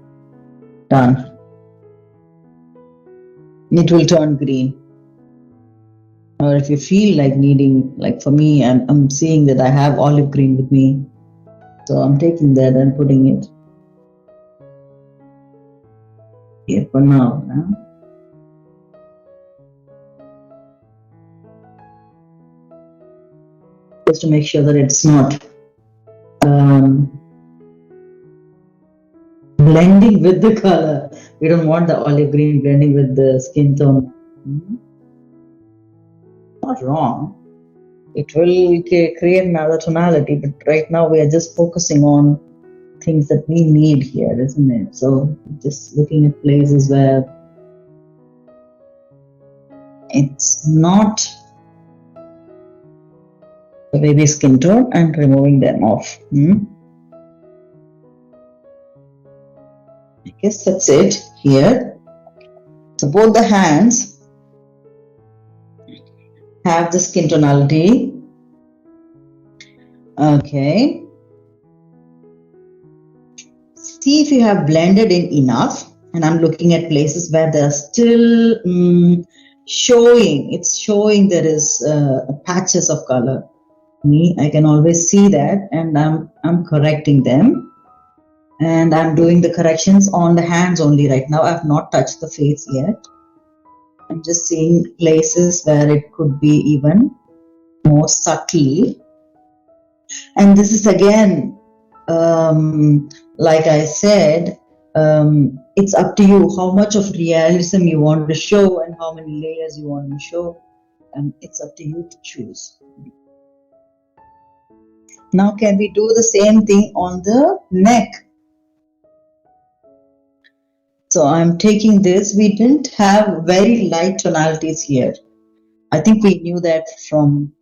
done. It will turn green. Or if you feel like needing, like for me, I'm seeing that I have olive green with me. So I'm taking that and putting it here for now. Just to make sure that it's not blending with the color. We don't want the olive green blending with the skin tone. Not wrong. It will create another tonality, but right now we are just focusing on things that we need here, isn't it? So just looking at places where it's not the baby skin tone and removing them off. I guess that's it here. So both the hands have the skin tonality. Okay. See if you have blended in enough. And I'm looking at places where there are still showing. It's showing there is patches of color. I can always see that, and I'm correcting them, and I'm doing the corrections on the hands only right now. I've not touched the face yet. I'm just seeing places where it could be even more subtle. And this is again, like I said, it's up to you how much of realism you want to show and how many layers you want to show. And it's up to you to choose. Now, can we do the same thing on the neck? So I'm taking this. We didn't have very light tonalities here. I think we knew that from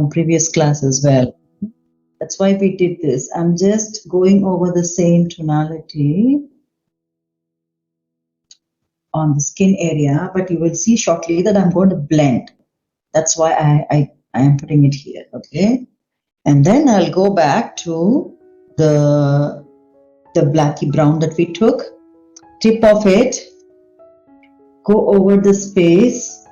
previous class as well. That's why we did this. I'm just going over the same tonality on the skin area, but you will see shortly that I'm going to blend. That's why I am putting it here, okay? And then I'll go back to the blacky brown that we took, tip of it, go over the space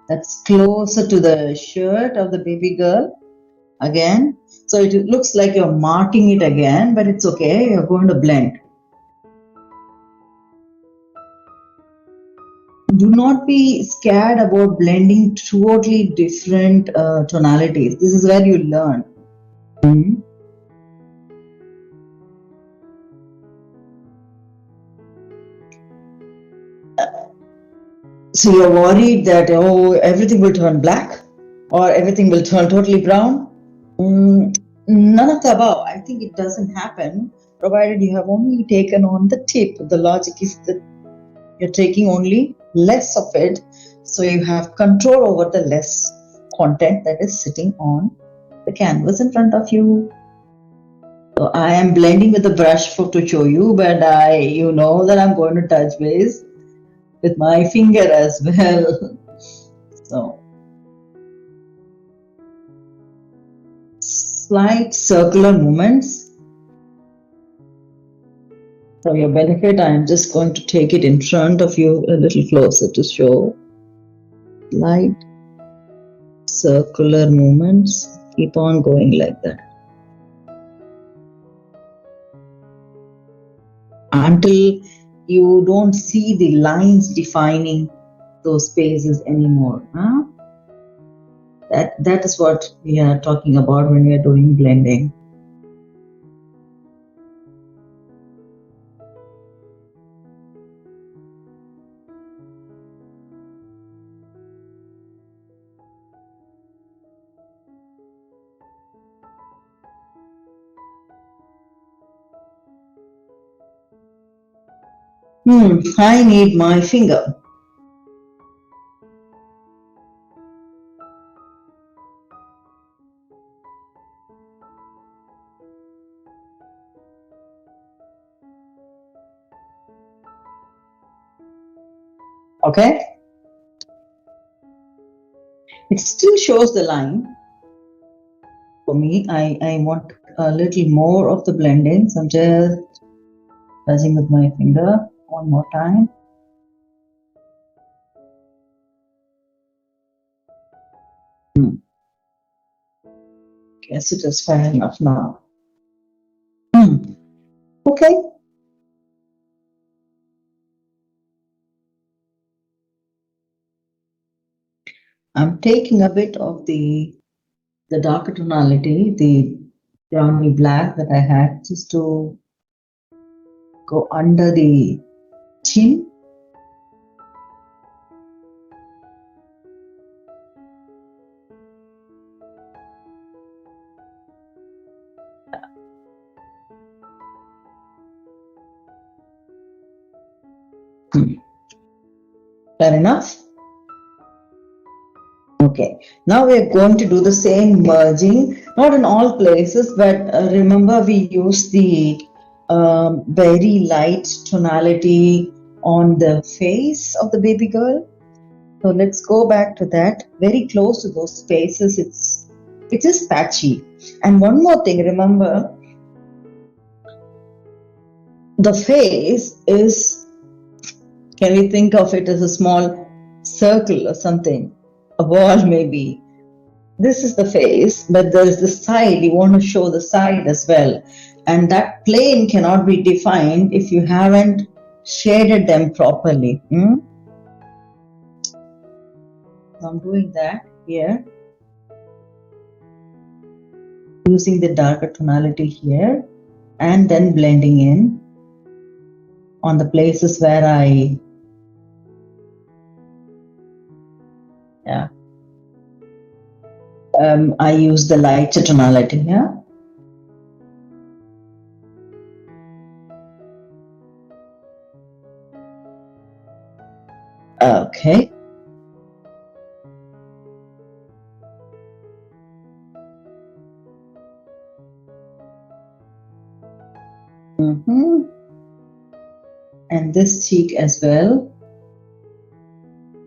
that's closer to the shirt of the baby girl again. So it looks like you're marking it again, but it's okay, you're going to blend. Do not be scared about blending totally different tonalities. This is where you learn. So you're worried that, oh, everything will turn black or everything will turn totally brown? None of the above. I think it doesn't happen provided you have only taken on the tip. The logic is that you're taking only less of it, so you have control over the less content that is sitting on the canvas in front of you. So I am blending with the brush to show you, but you know that I'm going to touch base with my finger as well. So slight circular movements. For your benefit, I am just going to take it in front of you a little closer to show. Slight circular movements. Keep on going like that until you don't see the lines defining those spaces anymore. That is what we are talking about when we are doing blending. I need my finger. Okay? It still shows the line. For me, I want a little more of the blending, so I'm just touching with my finger one more time. Guess it is fair enough now. Okay. I'm taking a bit of the darker tonality, the browny black that I had, just to go under the chin. Fair enough? Okay, now we are going to do the same merging, not in all places, but remember we use the very light tonality on the face of the baby girl. So let's go back to that, very close to those spaces. It is patchy. And one more thing, remember, the face is Can we think of it as a small circle or something? A ball maybe. This is the face, but there is the side. You want to show the side as well. And that plane cannot be defined if you haven't shaded them properly. So I'm doing that here. Using the darker tonality here and then blending in on the places where I use the lighter tonality here. Okay. And this cheek as well.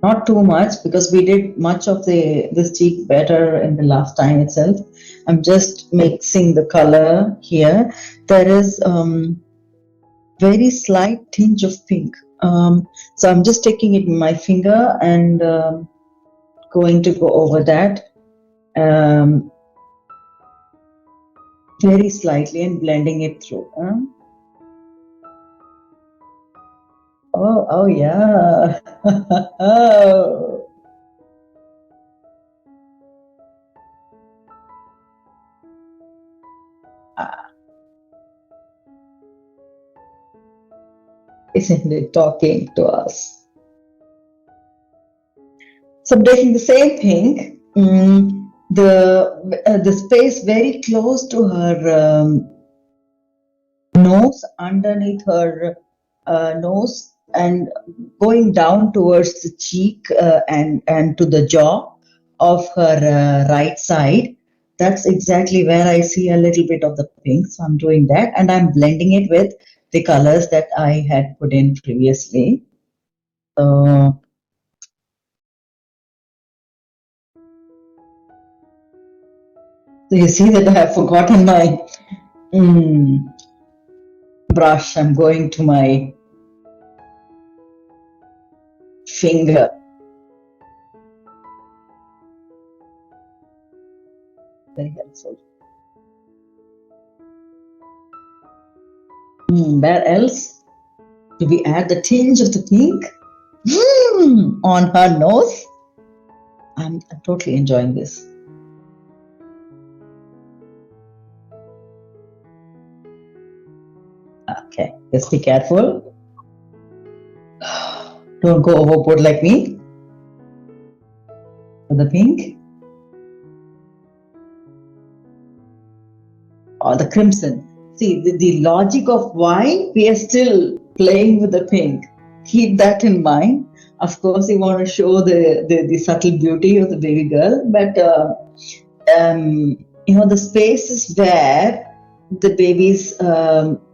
Not too much because we did much of this cheek better in the last time itself. I'm just mixing the color here. There is very slight tinge of pink. So I'm just taking it in my finger and going to go over that very slightly and blending it through. Oh yeah. Oh. Isn't it talking to us? So I'm taking the same pink, the space very close to her nose, underneath her nose, and going down towards the cheek and to the jaw of her right side. That's exactly where I see a little bit of the pink. So I'm doing that, and I'm blending it with the colors that I had put in previously. So you see that I have forgotten my brush. I'm going to my finger. Very helpful. Where else do we add the tinge of the pink? On her nose. I'm totally enjoying this. Okay, just be careful. Don't go overboard like me. For the pink. Or the crimson. See, the logic of why we are still playing with the pink. Keep that in mind. Of course, you want to show the subtle beauty of the baby girl, but the spaces where the baby's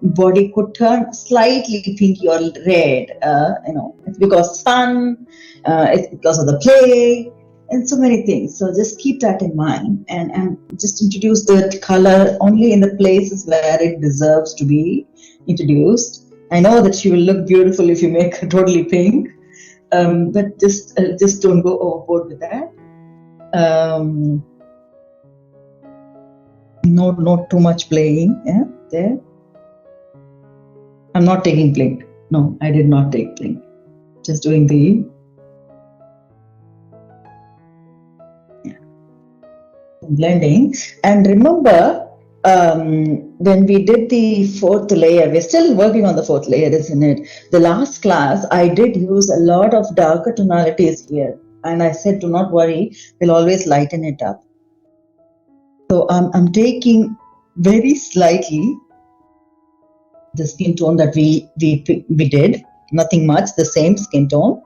body could turn slightly pinky or red. It's because sun, it's because of the play, and so many things. So just keep that in mind and just introduce the color only in the places where it deserves to be introduced. I know that she will look beautiful if you make her totally pink, but just don't go overboard with that. Not too much playing. Yeah, there. I'm not taking blink. No, I did not take blink. Just doing the blending. And remember, when we did the fourth layer, we're still working on the fourth layer, isn't it? The last class, I did use a lot of darker tonalities here. And I said, do not worry, we'll always lighten it up. So I'm taking very slightly the skin tone that we did, nothing much, the same skin tone.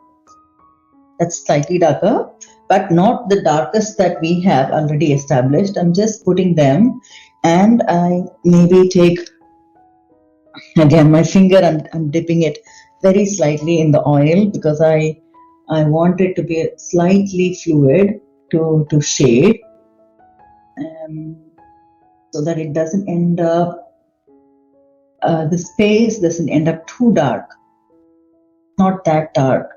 That's slightly darker, but not the darkest that we have already established. I'm just putting them, and I maybe take again my finger and I'm dipping it very slightly in the oil because I want it to be slightly fluid to shade, so that it doesn't end up the space doesn't end up too dark. not that dark.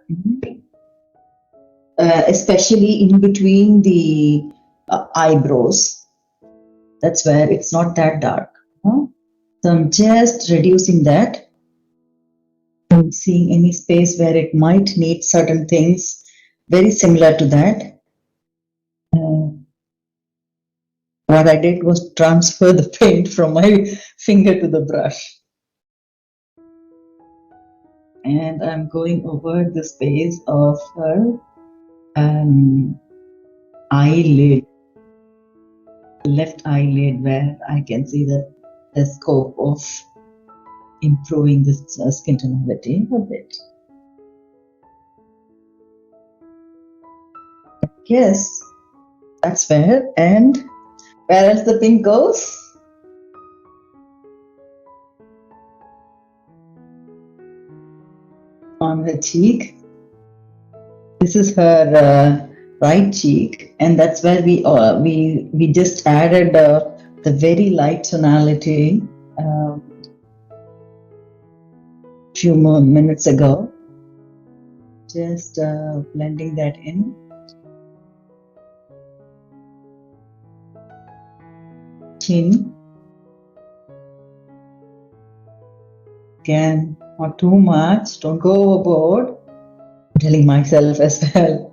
Especially in between the eyebrows. That's where it's not that dark. So I'm just reducing that. I'm seeing any space where it might need certain things very similar to that. What I did was transfer the paint from my finger to the brush. And I'm going over the space of her eyelid, left eyelid, where I can see the scope of improving this skin tonality a bit. Yes, that's fair. And where else the pink goes? On her cheek. This is her right cheek, and that's where we just added the very light tonality few more minutes ago. Just blending that in. Chin. Again, not too much. Don't go overboard. I'm telling myself as well.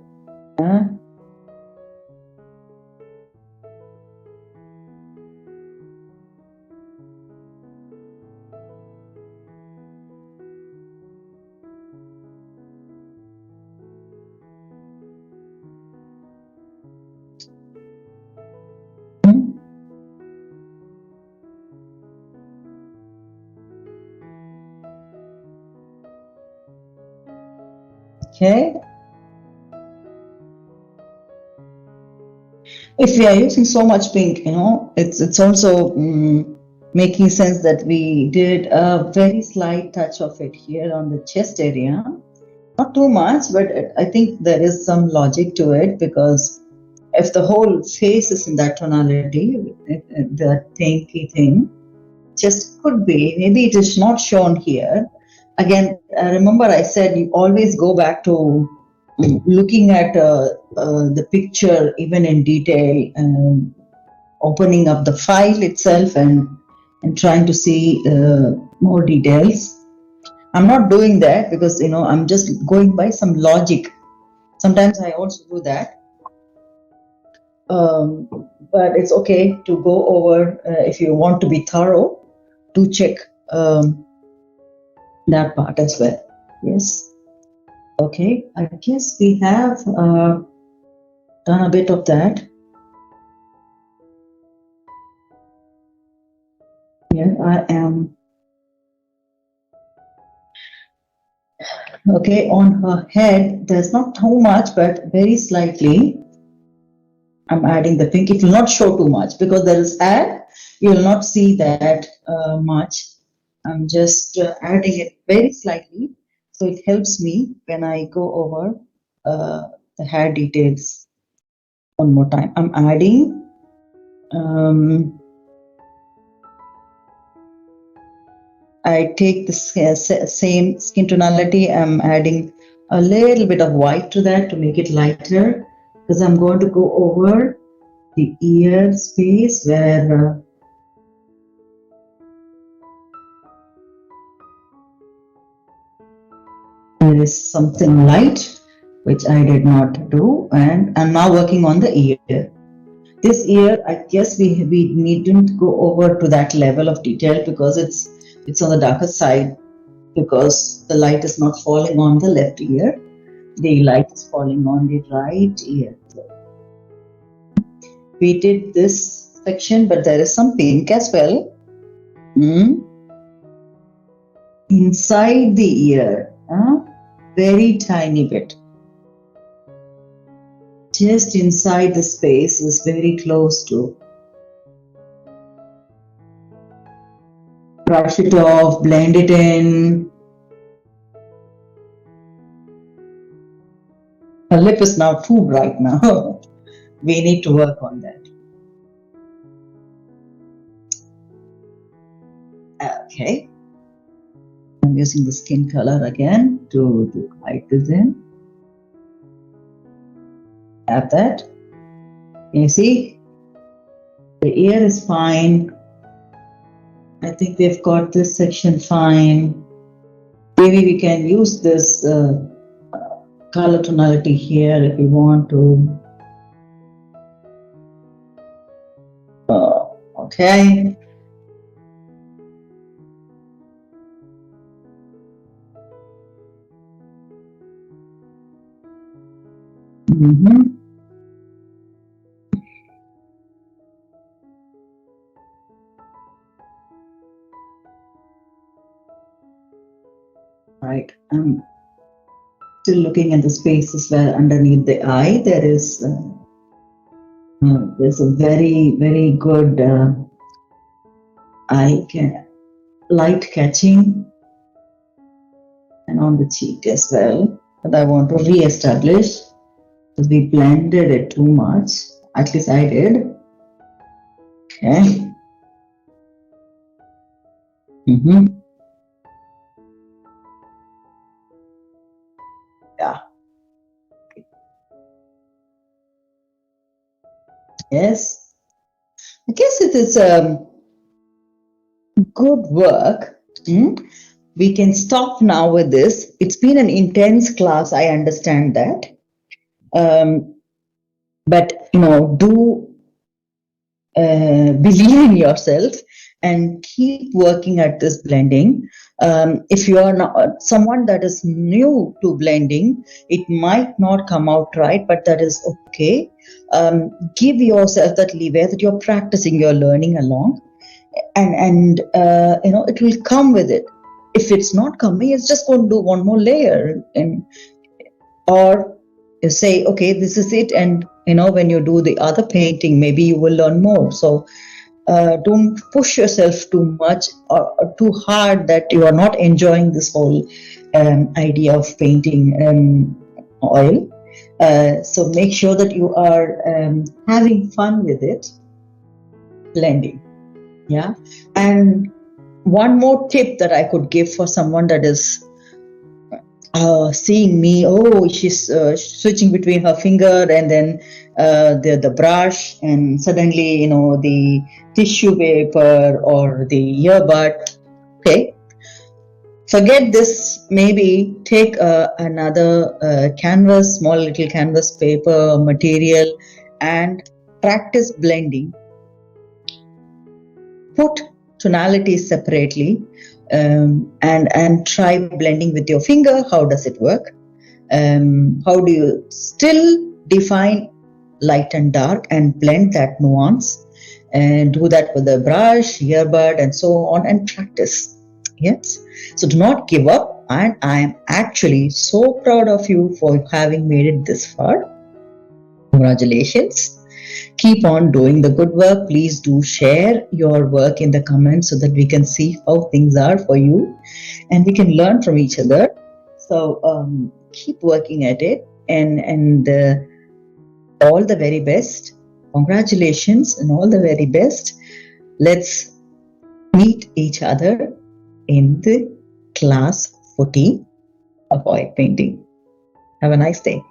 Okay. If we are using so much pink, it's also making sense that we did a very slight touch of it here on the chest area. Not too much, but I think there is some logic to it, because if the whole face is in that tonality, the pinky thing, just could be, maybe it is not shown here. Again, remember I said you always go back to looking at the picture even in detail, opening up the file itself and trying to see more details. I'm not doing that because I'm just going by some logic. Sometimes I also do that, but it's okay to go over if you want to be thorough, to check that part as well. Yes. Okay, I guess we have done a bit of that. Here I am. Okay, on her head, there's not too much, but very slightly. I'm adding the pink. It will not show too much because there is hair. You will not see that much. I'm just adding it very slightly, so it helps me when I go over the hair details one more time. I'm adding I take the same skin tonality. I'm adding a little bit of white to that to make it lighter, because I'm going to go over the ear space where there is something light, which I did not do, and I'm now working on the ear. This ear, I guess we needn't go over to that level of detail because it's on the darker side, because the light is not falling on the left ear. The light is falling on the right ear. We did this section, but there is some pink as well. Inside the ear, very tiny bit. Just inside the space is very close to. Brush it off, blend it in. Her lip is now too bright now. We need to work on that. Okay. I'm using the skin color again to hide this in. Have that. You see, the ear is fine. I think we've got this section fine. Maybe we can use this color tonality here if we want to. Okay. Right. I'm still looking at the spaces where underneath the eye there is there's a very, very good light catching, and on the cheek as well. But I want to re-establish because we blended it too much. At least I did. Okay. Yeah. Yes. I guess it is good work. We can stop now with this. It's been an intense class. I understand that. But, do believe in yourself and keep working at this blending. If you are not someone that is new to blending, it might not come out right, but that is okay. Give yourself that leeway that you're practicing, you're learning along, and it will come with it. If it's not coming, it's just going to do one more layer, or you say, okay, this is it, and when you do the other painting, maybe you will learn more. So don't push yourself too much or too hard that you are not enjoying this whole idea of painting oil. So make sure that you are having fun with it, blending. Yeah. And one more tip that I could give for someone that is seeing me, she's switching between her finger and then the brush, and suddenly the tissue paper or the earbud. Okay, forget this. Maybe take another canvas, small little canvas paper material, and practice blending. Put tonalities separately, and try blending with your finger. How does it work? How do you still define light and dark and blend that nuance, and do that with a brush, earbud, and so on, and practice. Yes. So do not give up, and I am actually so proud of you for having made it this far. Congratulations. Keep on doing the good work. Please do share your work in the comments so that we can see how things are for you and we can learn from each other. So keep working at it, and all the very best. Congratulations and all the very best. Let's meet each other in the class 14 of oil painting. Have a nice day.